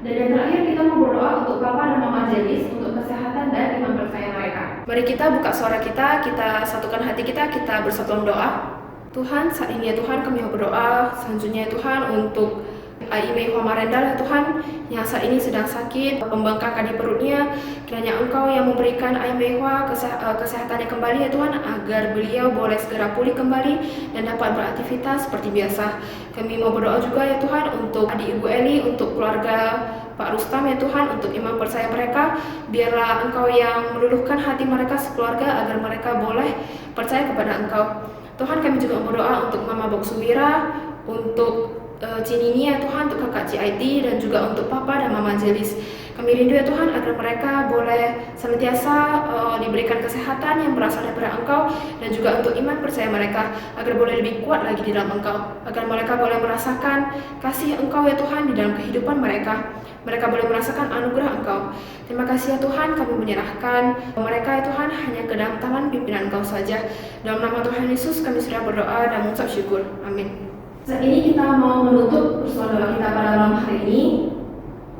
Speaker 1: Dan yang terakhir kita mau berdoa untuk Papa dan Mama Jelis untuk kesehatan dan iman percaya mereka. Mari kita buka suara kita satukan hati kita bersatu doa. Tuhan, saat ini ya Tuhan kami mau berdoa selanjutnya ya Tuhan untuk Ai Mei Hua Marendal ya Tuhan, yang saat ini sedang sakit, pembengkakan di perutnya. Kiranya Engkau yang memberikan Ai Mei Hua kesehatannya kembali ya Tuhan, agar beliau boleh segera pulih kembali dan dapat beraktivitas seperti biasa. Kami mau berdoa juga ya Tuhan untuk adik Ibu Eli, untuk keluarga Pak Rustam ya Tuhan, untuk iman percaya mereka. Biarlah Engkau yang meluluhkan hati mereka sekeluarga, agar mereka boleh percaya kepada Engkau. Tuhan, kami juga berdoa untuk Mama Bok Suwira, untuk Cinini ya Tuhan, untuk kakak CIT, dan juga untuk Papa dan Mama Jelis. Kami rindu ya Tuhan agar mereka boleh senantiasa diberikan kesehatan yang berasal daripada Engkau, dan juga untuk iman percaya mereka agar boleh lebih kuat lagi di dalam Engkau, agar mereka boleh merasakan kasih Engkau ya Tuhan di dalam kehidupan mereka. Mereka boleh merasakan anugerah Engkau. Terima kasih ya Tuhan, kami menyerahkan mereka ya Tuhan hanya ke dalam tangan pimpinan Engkau saja. Dalam nama Tuhan Yesus kami sudah berdoa dan mengucap syukur. Amin. Saat ini kita mau menutup persoalan doa kita pada malam hari ini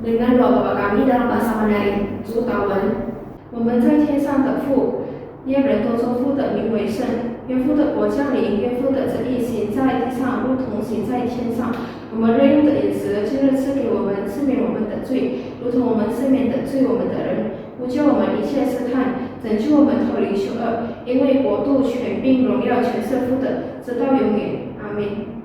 Speaker 1: dengan doa Bapa kami dalam bahasa Mandarin. 主祷文，我们在天上的父，愿人都称父的名为圣，愿父的国降临，愿父的旨意行在地上，如同行在天上。我们日用的饮食，今日赐给我们，赦免我们的罪，如同我们赦免得罪我们的人，不救我们一切试探，拯救我们脱离羞恶。因为国度、权柄、荣耀全是父的，直到永远。阿门。